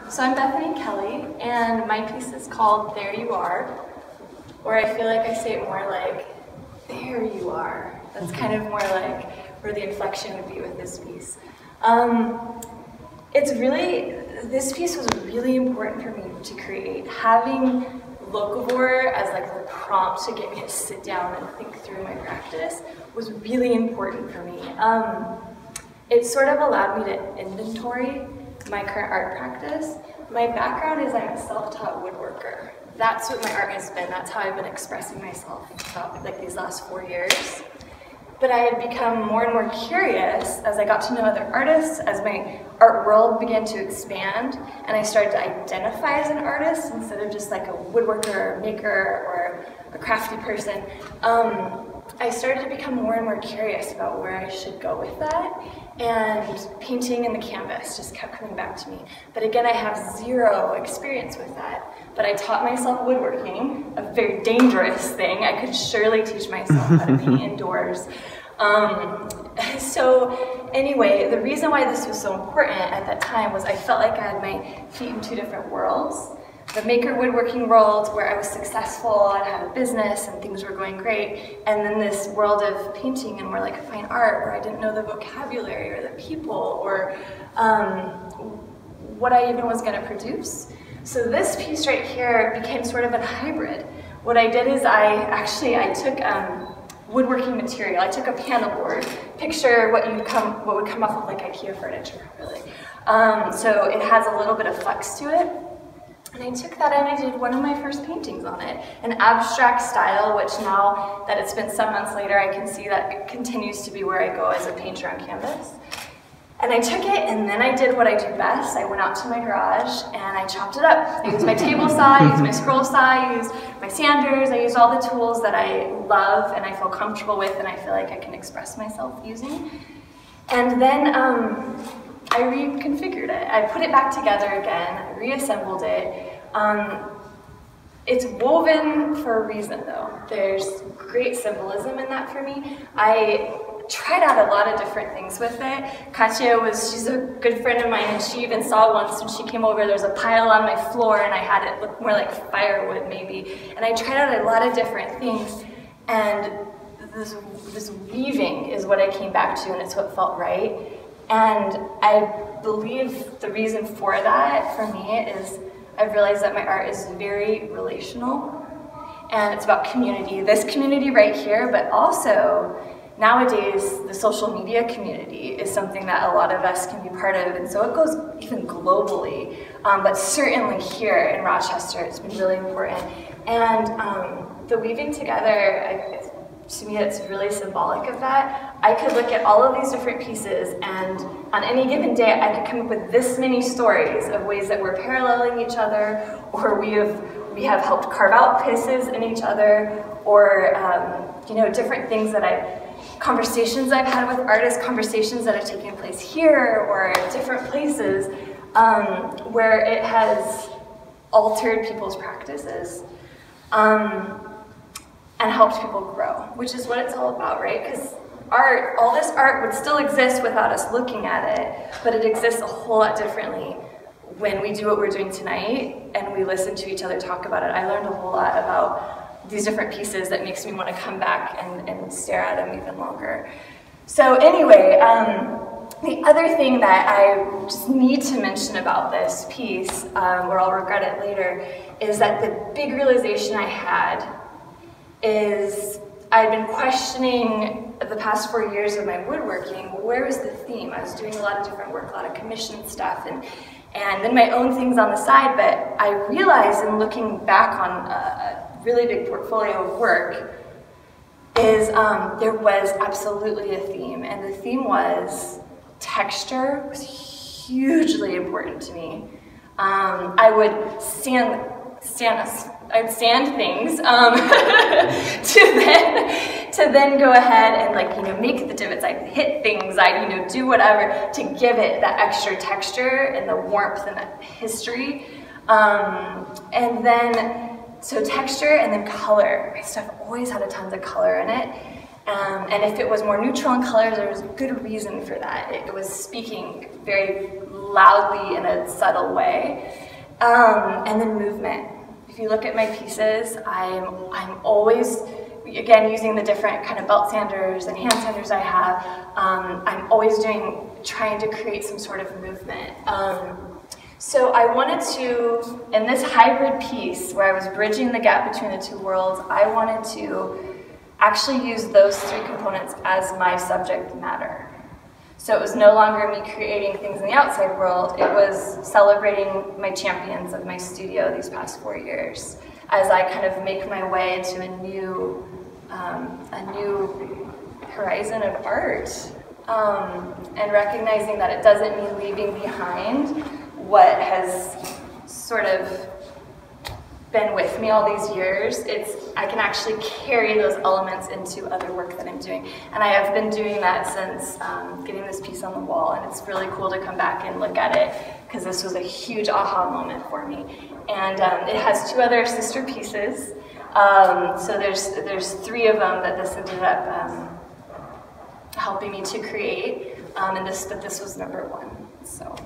So I'm Bethany Kelley, and my piece is called There You Are, or I feel like I say it more like, there you are. That's kind of more like where the inflection would be with this piece. This piece was really important for me to create. Having LOCAVORE as like the prompt to get me to sit down and think through my practice was really important for me. It sort of allowed me to inventory my current art practice. My background is I'm a self-taught woodworker. That's what my art has been. That's how I've been expressing myself about like these last 4 years. But I had become more and more curious as I got to know other artists, as my art world began to expand, and I started to identify as an artist instead of just like a woodworker or maker or a crafty person. I started to become more and more curious about where I should go with that, and painting and the canvas just kept coming back to me. But again, I have zero experience with that. But I taught myself woodworking, a very dangerous thing. I could surely teach myself how to paint indoors. So anyway, the reason why this was so important at that time was I felt like I had my feet in two different worlds. The maker woodworking world, where I was successful and had a business and things were going great, and then this world of painting and more like fine art, where I didn't know the vocabulary or the people or what I even was going to produce. So this piece right here became sort of a hybrid. What I did is I took woodworking material. I took a panel board. Picture what would come off of like IKEA furniture, really. So it has a little bit of flex to it. And I took that and I did one of my first paintings on it, an abstract style, which now that it's been some months later, I can see that it continues to be where I go as a painter on canvas. And I took it and then I did what I do best. I went out to my garage and I chopped it up. I used my table saw, I used my scroll saw, I used my sanders, I used all the tools that I love and I feel comfortable with and I feel like I can express myself using. And then I reconfigured it. I put it back together again, I reassembled it. It's woven for a reason though. There's great symbolism in that for me. I tried out a lot of different things with it. Katya she's a good friend of mine, and she even saw once when she came over, there's a pile on my floor and I had it look more like firewood maybe. And I tried out a lot of different things, and this weaving is what I came back to, and it's what felt right. And I believe the reason for that, for me, is I've realized that my art is very relational, and it's about community. This community right here, but also nowadays the social media community is something that a lot of us can be part of, and so it goes even globally, but certainly here in Rochester it's been really important. And the weaving together, to me, it's really symbolic of that. I could look at all of these different pieces, and on any given day, I could come up with this many stories of ways that we're paralleling each other, or we have helped carve out pieces in each other, or different things that conversations I've had with artists, conversations that are taking place here or different places, where it has altered people's practices. And helped people grow, which is what it's all about, right? Because all this art would still exist without us looking at it, but it exists a whole lot differently when we do what we're doing tonight and we listen to each other talk about it. I learned a whole lot about these different pieces that makes me want to come back and stare at them even longer. So anyway, the other thing that I just need to mention about this piece, or I'll regret it later, is that the big realization I had is I've been questioning the past 4 years of my woodworking, where was the theme? I was doing a lot of different work, a lot of commissioned stuff, and then my own things on the side, but I realized in looking back on a really big portfolio of work is there was absolutely a theme, and the theme was texture was hugely important to me. I would I'd sand things to then go ahead and make the divots. I'd hit things. I'd do whatever to give it that extra texture and the warmth and that history. And then so texture and then color. My stuff always had a tons of color in it. And if it was more neutral in colors, there was a good reason for that. It was speaking very loudly in a subtle way. And then movement. If you look at my pieces, I'm always, again, using the different kind of belt sanders and hand sanders I have, I'm always trying to create some sort of movement. So I wanted to, in this hybrid piece where I was bridging the gap between the two worlds, I wanted to actually use those three components as my subject matter. So it was no longer me creating things in the outside world, it was celebrating my champions of my studio these past 4 years as I kind of make my way into a new horizon of art. And recognizing that it doesn't mean leaving behind what has sort of been with me all these years. I can actually carry those elements into other work that I'm doing. And I have been doing that since getting this piece on the wall, and it's really cool to come back and look at it, because this was a huge aha moment for me. And it has two other sister pieces. So there's 3 of them that this ended up helping me to create, but this was number 1. So.